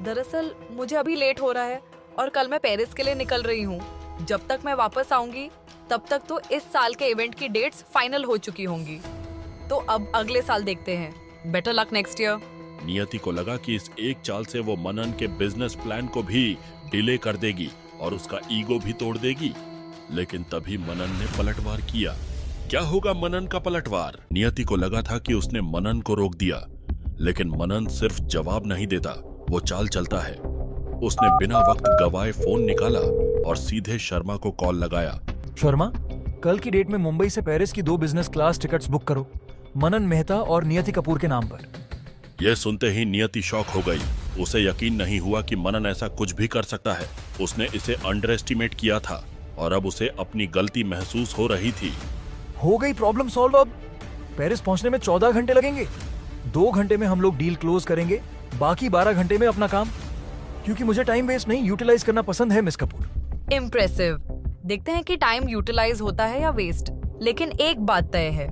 H: दरअसल मुझे अभी लेट हो रहा है और कल मैं पेरिस के लिए निकल रही हूँ। जब तक मैं वापस आऊंगी तब तक तो इस साल के इवेंट की डेट्स फाइनल हो चुकी होंगी। तो अब अगले साल देखते हैं। Better luck next year.
F: नियति को लगा कि इस एक चाल से वो मनन के बिजनेस प्लान को भी डिले कर देगी और उसका ईगो भी तोड़ देगी, लेकिन तभी मनन ने पलटवार किया। क्या होगा मनन का पलटवार? नियति को लगा था कि उसने मनन को रोक दिया, लेकिन मनन सिर्फ जवाब नहीं देता, वो चाल चलता है। उसने बिना वक्त गवाए फोन निकाला और सीधे शर्मा को कॉल लगाया।
D: शर्मा, कल की डेट में मुंबई से पेरिस की 2 बिजनेस क्लास टिकट्स बुक करो, मनन मेहता और नियति कपूर के नाम पर।
F: यह सुनते ही नियति शॉक हो गई। उसे यकीन नहीं हुआ कि मनन ऐसा कुछ भी कर सकता है। उसने इसे अंडर एस्टिमेट किया था और अब उसे अपनी गलती महसूस हो रही थी।
D: हो गई प्रॉब्लम सॉल्व। अब पेरिस पहुंचने में 14 घंटे लगेंगे। 2 घंटे में हम लोग डील क्लोज करेंगे, बाकी 12 घंटे में अपना काम। क्योंकि मुझे टाइम वेस्ट नहीं, यूटिलाइज करना पसंद है मिस कपूर।
H: इम्प्रेसिव। देखते हैं कि टाइम यूटिलाइज होता है या वेस्ट। लेकिन एक बात तय है,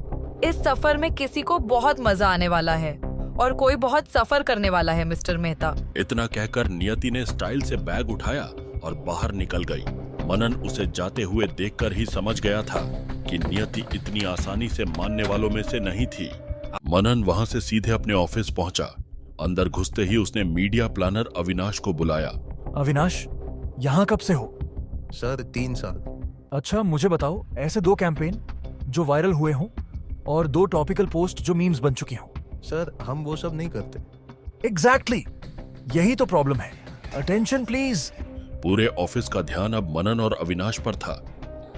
H: इस सफर में किसी को बहुत मजा आने वाला है और कोई बहुत सफर करने वाला है मिस्टर मेहता।
F: इतना कहकर नियति ने स्टाइल से बैग उठाया और बाहर निकल गई। मनन उसे जाते हुए देखकर ही समझ गया था कि नियति इतनी आसानी से मानने वालों में से नहीं थी। मनन वहां से सीधे अपने ऑफिस पहुंचा। अंदर घुसते ही उसने मीडिया प्लानर अविनाश को बुलाया।
D: अविनाश, यहाँ कब से हो?
B: सर 3 साल।
D: अच्छा, मुझे बताओ, ऐसे 2 कैंपेन जो वायरल हुए हों और 2 टॉपिकल पोस्ट जो मीम्स बन चुकी हों।
B: सर हम वो सब नहीं करते।
D: एग्जैक्टली, यही तो प्रॉब्लम है। Attention please.
F: पूरे ऑफिस का ध्यान अब मनन और अविनाश पर था।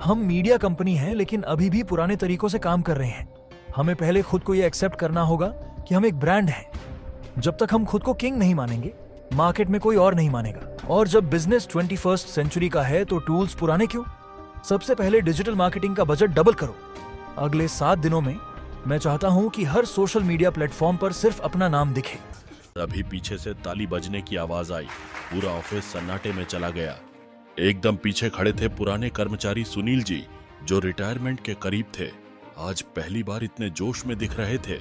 D: हम मीडिया कंपनी हैं, लेकिन अभी भी पुराने तरीकों से काम कर रहे हैं। हमें पहले खुद को ये एक्सेप्ट करना होगा कि हम एक ब्रांड हैं। जब तक हम खुद को किंग नहीं मानेंगे, मार्केट में कोई और नहीं मानेगा। और जब बिजनेस 21st सेंचुरी का है तो टूल्स पुराने क्यों? सबसे पहले डिजिटल मार्केटिंग का बजट डबल करो। अगले 7 दिनों में मैं चाहता हूं कि हर सोशल मीडिया प्लेटफॉर्म पर सिर्फ अपना नाम दिखे।
F: तभी पीछे से ताली बजने की आवाज आई। पूरा ऑफिस सन्नाटे में चला गया। एकदम पीछे खड़े थे पुराने कर्मचारी सुनील जी, जो रिटायरमेंट के करीब थे। आज पहली बार इतने जोश में दिख रहे थे।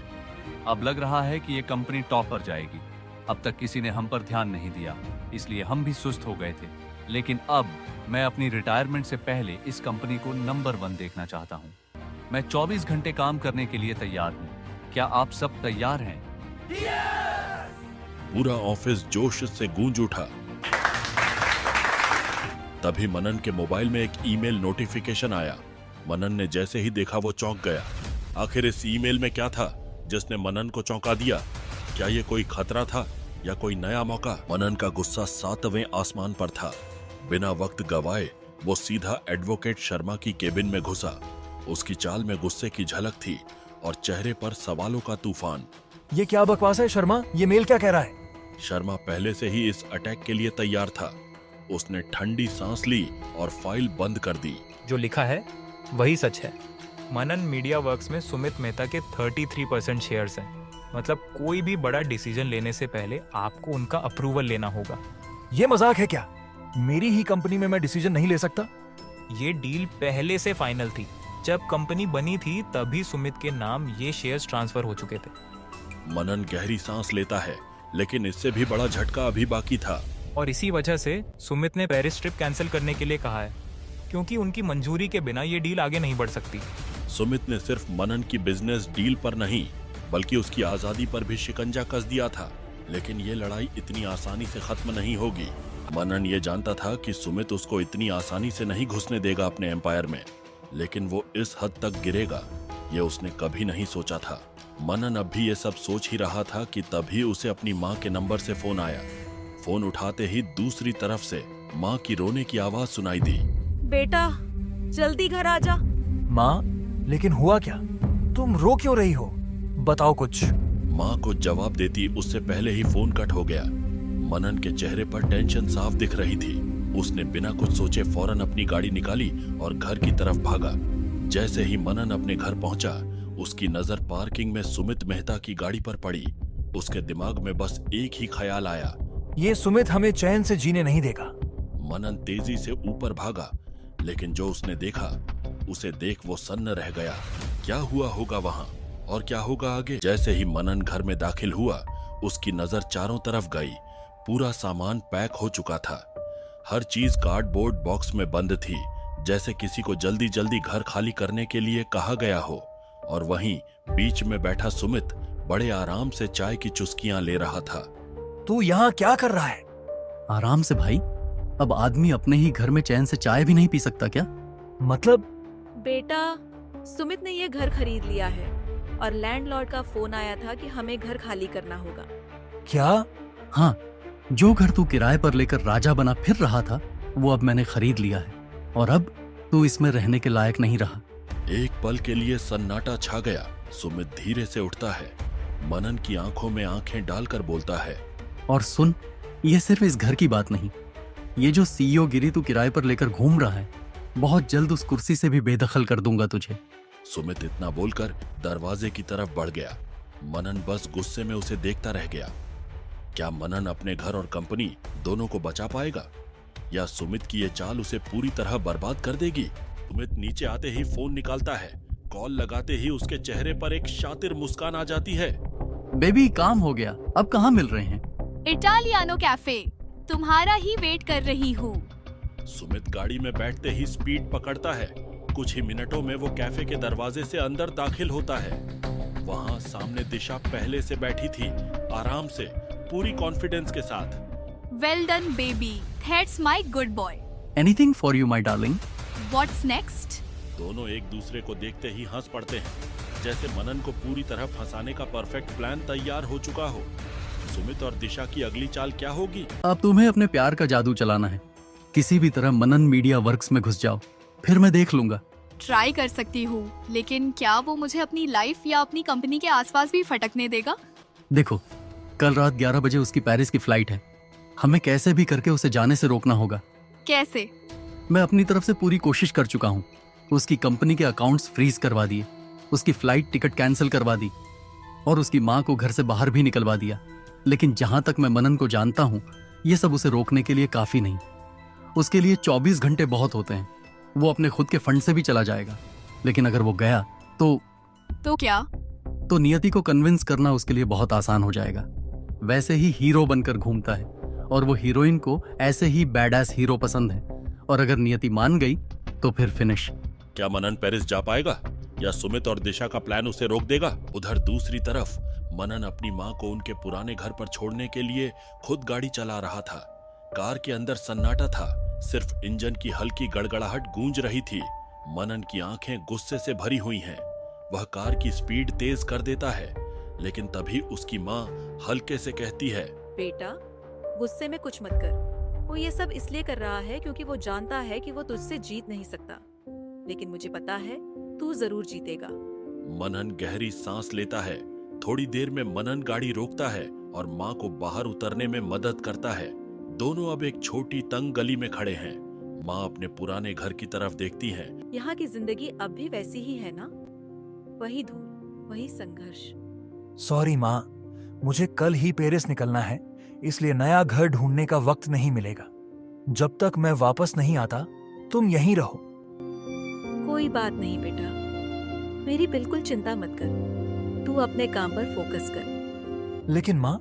O: अब लग रहा है कि ये कंपनी टॉप पर जाएगी। अब तक किसी ने हम पर ध्यान नहीं दिया, इसलिए हम भी सुस्त हो गए थे। लेकिन अब मैं अपनी रिटायरमेंट से पहले इस कंपनी को नंबर 1 देखना चाहता हूँ। मैं 24 घंटे काम करने के लिए तैयार हूँ। क्या आप सब तैयार हैं?
F: पूरा ऑफिस जोश से गूंज उठा। तभी मनन के मोबाइल में एक ईमेल नोटिफिकेशन आया। मनन ने जैसे ही देखा वो चौंक गया। आखिर इस ईमेल में क्या था जिसने मनन को चौंका दिया? क्या ये कोई खतरा था या कोई नया मौका? मनन का गुस्सा 7वें आसमान पर था। बिना वक्त गवाए वो सीधा एडवोकेट शर्मा की केबिन में घुसा। उसकी चाल में गुस्से की झलक थी और चेहरे पर सवालों का तूफान।
D: ये क्या बकवास है शर्मा? ये मेल क्या कह रहा है?
F: शर्मा पहले से ही इस अटैक के लिए तैयार था। उसने ठंडी सांस ली और फाइल बंद कर दी।
E: जो लिखा है वही सच है। मनन मीडिया वर्क्स में सुमित मेहता के 33% शेयर्स हैं। मतलब कोई भी बड़ा डिसीजन लेने से पहले आपको उनका अप्रूवल लेना होगा।
D: ये मजाक है क्या? मेरी ही कंपनी में मैं डिसीजन नहीं ले सकता?
E: ये डील पहले से फाइनल थी। जब कंपनी बनी थी तभी सुमित के नाम ये शेयर्स ट्रांसफर हो चुके थे।
F: मनन गहरी सांस लेता है, लेकिन इससे भी बड़ा झटका अभी बाकी था।
E: और इसी वजह से सुमित ने पेरिस ट्रिप कैंसिल करने के लिए कहा है, क्योंकि उनकी मंजूरी के बिना ये डील आगे नहीं बढ़ सकती।
F: सुमित ने सिर्फ मनन की बिजनेस डील पर नहीं, बल्कि उसकी आजादी पर भी शिकंजा कस दिया था। लेकिन ये लड़ाई इतनी आसानी से खत्म नहीं होगी। मनन ये जानता था कि सुमित उसको इतनी आसानी से नहीं घुसने देगा अपने एम्पायर में, लेकिन वो इस हद तक गिरेगा ये उसने कभी नहीं सोचा था। मनन अब भी ये सब सोच ही रहा था कि तभी उसे अपनी माँ के नंबर से फोन आया। फोन उठाते ही दूसरी तरफ से माँ की रोने की आवाज सुनाई दी।
G: बेटा जल्दी घर आ जा।
D: माँ, लेकिन हुआ क्या? तुम रो क्यों रही हो? बताओ कुछ।
F: माँ को जवाब देती उससे पहले ही फोन कट हो गया। मनन के चेहरे पर टेंशन साफ दिख रही थी। उसने बिना कुछ सोचे फौरन अपनी गाड़ी निकाली और घर की तरफ भागा। जैसे ही मनन अपने घर पहुंचा, उसकी नजर पार्किंग में सुमित मेहता की गाड़ी पर पड़ी। उसके दिमाग में बस एक ही ख्याल आया,
D: ये सुमित हमें चैन से जीने नहीं देगा।
F: मनन तेजी से ऊपर भागा, लेकिन जो उसने देखा उसे देख वो सन्न रह गया। क्या हुआ होगा वहां और क्या होगा आगे? जैसे ही मनन घर में दाखिल हुआ, उसकी नजर चारों तरफ गई। पूरा सामान पैक हो चुका था। हर चीज कार्डबोर्ड बॉक्स में बंद थी, जैसे किसी को जल्दी जल्दी घर खाली करने के लिए कहा गया हो। और वहीं बीच में बैठा सुमित बड़े आराम से चाय की चुस्कियां ले रहा था।
D: तू यहाँ क्या कर रहा है?
A: आराम से भाई, अब आदमी अपने ही घर में चैन से चाय भी नहीं पी सकता क्या?
D: मतलब?
G: बेटा सुमित ने ये घर खरीद लिया है और लैंडलॉर्ड का फोन आया था कि हमें घर खाली करना होगा।
D: क्या?
A: हाँ, जो घर तू किराए पर लेकर राजा बना फिर रहा था वो अब मैंने खरीद लिया है और अब तू इसमें रहने के लायक नहीं रहा।
F: एक पल के लिए सन्नाटा छा गया। सुमित धीरे से उठता है, मनन की आंखों में आंखें डालकर बोलता है,
A: और सुन, ये सिर्फ इस घर की बात नहीं, ये जो सीईओ गिरी तू किराए पर लेकर घूम रहा है, बहुत जल्द उस कुर्सी से भी बेदखल कर दूंगा तुझे।
F: सुमित इतना बोलकर दरवाजे की तरफ बढ़ गया। मनन बस गुस्से में उसे देखता रह गया। क्या मनन अपने घर और कंपनी दोनों को बचा पाएगा, या सुमित की ये चाल उसे पूरी तरह बर्बाद कर देगी? सुमित नीचे आते ही फोन निकालता है। कॉल लगाते ही उसके चेहरे पर एक शातिर मुस्कान आ जाती है।
A: बेबी, काम हो गया, अब कहाँ मिल रहे हैं?
I: इटालियानो कैफे, तुम्हारा ही वेट कर रही हूँ।
F: सुमित गाड़ी में बैठते ही स्पीड पकड़ता है। कुछ ही मिनटों में वो कैफे के दरवाजे से अंदर दाखिल होता है। वहाँ सामने दिशा पहले से बैठी थी, आराम से, पूरी कॉन्फिडेंस के साथ।
I: Well done baby, that's my good boy.
A: Anything for you my darling.
I: What's next?
F: दोनों एक दूसरे को देखते ही हंस पड़ते हैं, जैसे मनन को पूरी तरह फंसाने का परफेक्ट प्लान तैयार हो चुका हो। सुमित और दिशा की अगली चाल क्या होगी?
A: अब तुम्हें अपने प्यार का जादू चलाना है। किसी भी तरह मनन मीडिया वर्क्स में घुस जाओ, फिर मैं देख लूंगा।
I: ट्राई कर सकती हूँ, लेकिन क्या वो मुझे अपनी लाइफ या अपनी कंपनी के आसपास भी फटकने देगा?
A: देखो, कल रात 11 बजे उसकी पेरिस की फ्लाइट है। हमें कैसे भी करके उसे जाने से रोकना होगा।
I: कैसे?
A: मैं अपनी तरफ से पूरी कोशिश कर चुका हूँ। उसकी कंपनी के अकाउंट्स फ्रीज करवा दिए, उसकी फ्लाइट टिकट कैंसिल करवा दी और उसकी माँ को घर से बाहर भी निकलवा दिया। लेकिन जहां तक मैं मनन को जानता हूँ, ये सब उसे रोकने के लिए काफी नहीं। उसके लिए 24 घंटे बहुत होते हैं। वो अपने खुद के फंड से भी चला जाएगा, लेकिन अगर वो गया
I: तो क्या?
A: तो नियति को कन्विंस करना उसके लिए बहुत आसान हो जाएगा। वैसे ही हीरो बनकर घूमता है और वो हीरोइन को ऐसे ही बैडएस हीरो पसंद है, और अगर नियति मान गई तो फिर फिनिश।
F: क्या मनन पेरिस जा पाएगा, या सुमित और दिशा का प्लान उसे रोक देगा? उधर दूसरी तरफ मनन अपनी माँ को उनके पुराने घर पर छोड़ने के लिए खुद गाड़ी चला रहा था। कार के अंदर सन्नाटा था, सिर्फ इंजन की हल्की गड़गड़ाहट गूंज रही थी। मनन की आंखें गुस्से से भरी हुई हैं। वह कार की स्पीड तेज कर देता है, लेकिन तभी उसकी माँ हल्के से कहती है,
G: बेटा गुस्से में कुछ मत कर। वो ये सब इसलिए कर रहा है क्योंकि वो जानता है कि वो तुझसे जीत नहीं सकता, लेकिन मुझे पता है तू जरूर जीतेगा।
F: मनन गहरी सांस लेता है, थोड़ी देर में मनन गाड़ी रोकता है और माँ को बाहर उतरने में मदद करता है। दोनों अब एक छोटी तंग गली में खड़े हैं। माँ अपने पुराने घर की तरफ देखती है।
G: यहाँ की जिंदगी अब भी वैसी ही है ना? वही धूल, वही संघर्ष।
D: सॉरी माँ, मुझे कल ही पेरिस निकलना है, इसलिए नया घर ढूंढने का वक्त नहीं मिलेगा। जब तक मैं वापस नहीं आता तुम यहीं रहो।
G: कोई बात नहीं बेटा, मेरी बिल्कुल चिंता मत कर, तू अपने काम पर फोकस कर।
D: लेकिन माँ,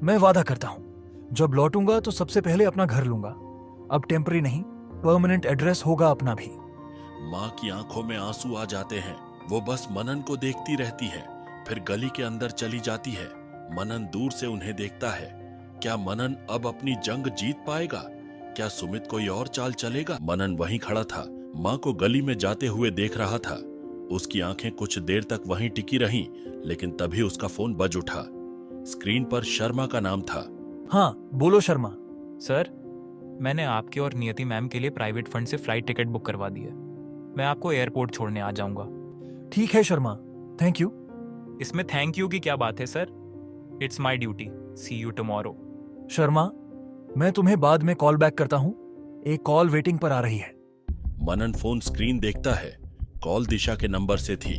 D: मैं वादा करता हूँ जब लौटूंगा तो सबसे पहले अपना घर लूंगा। अब टेम्पररी नहीं, परमानेंट एड्रेस होगा अपना भी।
F: माँ की आंखों में आंसू आ जाते हैं। वो बस मनन को देखती रहती है, फिर गली के अंदर चली जाती है। मनन दूर से उन्हें देखता है। क्या मनन अब अपनी जंग जीत पाएगा? क्या सुमित कोई और चाल चलेगा? मनन वहीं खड़ा था, माँ को गली में जाते हुए देख रहा था। उसकी आंखें कुछ देर तक वहीं टिकी रहीं, लेकिन तभी उसका फोन बज उठा। स्क्रीन पर शर्मा का नाम था।
D: हाँ, बोलो शर्मा।
E: सर, मैंने आपके और नियति मैम के लिए प्राइवेट फंड से फ्लाइट टिकट बुक करवा दी है। मैं आपको एयरपोर्ट छोड़ने आ जाऊंगा।
D: ठीक है शर्मा, थैंक यू।
E: इसमें थैंक यू की क्या बात है sir? It's my duty. See you tomorrow.
D: Sharma, मैं तुम्हें बाद में कॉल बैक करता हूँ, एक कॉल वेटिंग पर आ रही है।
F: मनन फोन स्क्रीन देखता है। कॉल दिशा के नंबर से थी।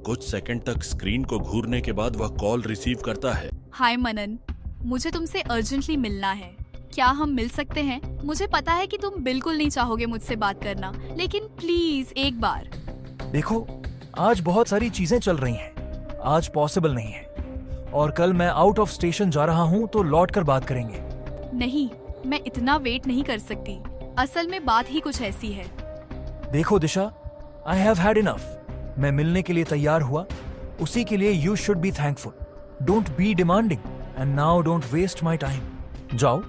F: कुछ सेकंड तक स्क्रीन को घूरने के बाद वह कॉल रिसीव करता है।
I: हाय मनन, मुझे तुमसे अर्जेंटली मिलना है। क्या हम मिल सकते हैं? मुझे पता है कि तुम बिल्कुल नहीं चाहोगे मुझसे बात करना, लेकिन प्लीज एक बार।
D: देखो, आज बहुत सारी चीजें चल रही हैं, आज पॉसिबल नहीं है, और कल मैं आउट ऑफ स्टेशन जा रहा हूँ तो लौट कर बात करेंगे।
I: नहीं, मैं इतना वेट नहीं कर सकती। असल में बात ही कुछ ऐसी है।
D: देखो Disha, I have had enough. मैं मिलने के लिए तैयार हुआ, उसी के लिए you should be thankful. Don't be demanding and now don't waste my time. जाओ,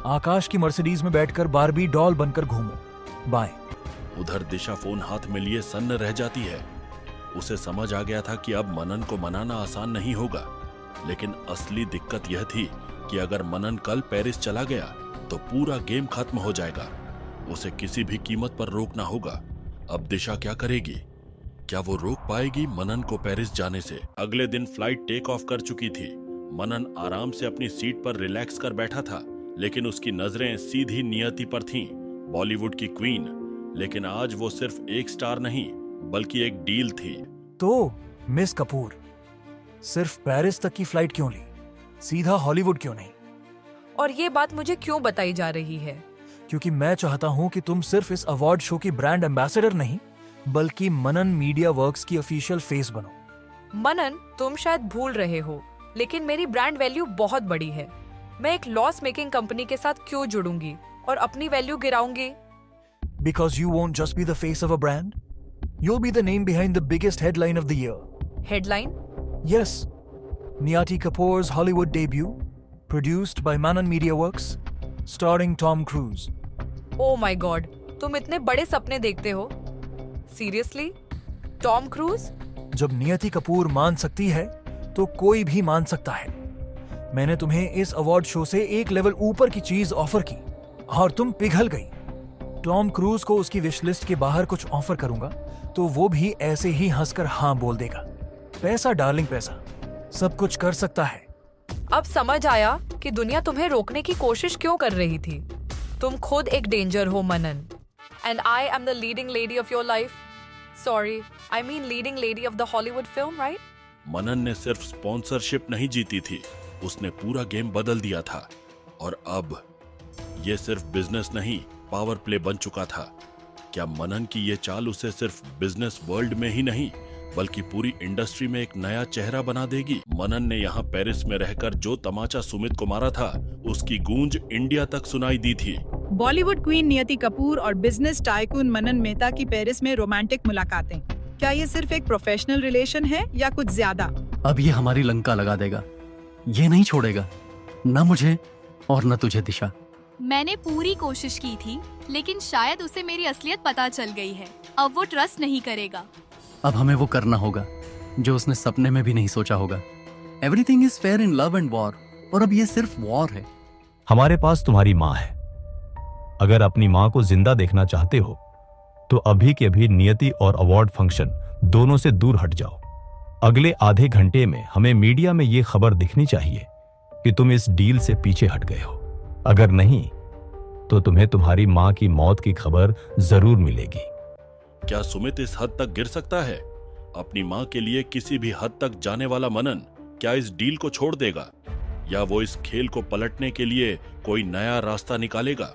D: आकाश की मर्सिडीज में बैठकर बारबी डॉल बनकर घूमो। बाय।
F: उधर दिशा फोन हाथ में लिए सन्न रह जाती है। उसे समझ आ गया था कि अब मनन को मनाना आसान नहीं होगा, लेकिन असली दिक्कत यह थी कि अगर मनन कल पेरिस चला गया तो पूरा गेम खत्म हो जाएगा। उसे किसी भी कीमत पर रोकना होगा। अब दिशा क्या करेगी? क्या वो रोक पाएगी मनन को पेरिस जाने से? अगले दिन फ्लाइट टेक ऑफ कर चुकी थी। मनन आराम से अपनी सीट पर रिलैक्स कर बैठा था, लेकिन उसकी नजरें सीधी नियति पर थीं, बॉलीवुड की क्वीन। लेकिन आज वो सिर्फ एक स्टार नहीं, बल्कि एक डील थी।
D: तो मिस कपूर, सिर्फ पेरिस तक की फ्लाइट क्यों ली? सीधा हॉलीवुड क्यों नहीं?
Q: और ये बात मुझे क्यों बताई जा रही है?
D: क्योंकि मैं चाहता हूँ कि तुम सिर्फ इस अवार्ड शो की ब्रांड एम्बेसडर नहीं, बल्कि मनन मीडिया वर्क्स की ऑफिशियल फेस बनो।
Q: मनन, तुम शायद भूल रहे हो, लेकिन मेरी ब्रांड वैल्यू बहुत बड़ी है। मैं एक लॉस मेकिंग कंपनी के साथ क्यों जुड़ूंगी और अपनी value गिराऊंगी?
D: Because you won't just be the face of a brand, you'll be the name behind the biggest headline of the year.
Q: Headline?
D: Yes, Niyati Kapoor's Hollywood debut, produced by Manan Media Works, starring Tom Cruise.
Q: Oh my God, तुम इतने बड़े सपने देखते हो? Seriously? Tom cruise?
D: जब नियति कपूर मान सकती है, तो कोई भी मान सकता है। मैंने तुम्हें इस अवार्ड शो से एक लेवल ऊपर की चीज ऑफर की और तुम पिघल गई। टॉम क्रूज को उसकी विश लिस्ट के बाहर कुछ ऑफर करूंगा तो वो भी ऐसे ही हंसकर हाँ बोल देगा। पैसा डार्लिंग, पैसा सब कुछ कर सकता है।
Q: अब समझ आया कि दुनिया तुम्हें रोकने की कोशिश क्यों कर रही थी। तुम खुद एक डेंजर हो Manan, and I am the leading lady of your life. Sorry, I mean leading lady of the Hollywood film, right?
F: Manan ने सिर्फ स्पॉन्सरशिप नहीं जीती थी, उसने पूरा गेम बदल दिया था। और अब ये सिर्फ बिजनेस नहीं, पावर प्ले बन चुका था। क्या मनन की ये चाल उसे सिर्फ बिजनेस वर्ल्ड में ही नहीं, बल्कि पूरी इंडस्ट्री में एक नया चेहरा बना देगी? मनन ने यहाँ पेरिस में रहकर जो तमाचा सुमित को मारा था, उसकी गूंज इंडिया तक सुनाई दी थी।
J: बॉलीवुड क्वीन नियति कपूर और बिजनेस टाइकून मनन मेहता की पेरिस में रोमांटिक मुलाकातें। क्या ये सिर्फ एक प्रोफेशनल रिलेशन है या कुछ ज्यादा?
A: अब ये हमारी लंका लगा देगा। ये नहीं छोड़ेगा, न मुझे और न तुझे दिशा।
I: मैंने पूरी कोशिश की थी, लेकिन शायद उसे मेरी असलियत पता चल गई है। अब वो ट्रस्ट नहीं करेगा।
A: अब हमें वो करना होगा जो उसने सपने में भी नहीं सोचा होगा। Everything is fair in love and war, और अब ये सिर्फ वॉर है।
V: हमारे पास तुम्हारी माँ है। अगर अपनी माँ को जिंदा देखना चाहते हो तो अभी के अभी नियति और अवार्ड फंक्शन दोनों से दूर हट जाओ। अगले आधे घंटे में हमें मीडिया में ये खबर दिखनी चाहिए कि तुम इस डील से पीछे हट गए हो। अगर नहीं तो तुम्हें तुम्हारी मां की मौत की खबर जरूर मिलेगी।
F: क्या सुमित इस हद तक गिर सकता है? अपनी मां के लिए किसी भी हद तक जाने वाला मनन क्या इस डील को छोड़ देगा, या वो इस खेल को पलटने के लिए कोई नया रास्ता निकालेगा?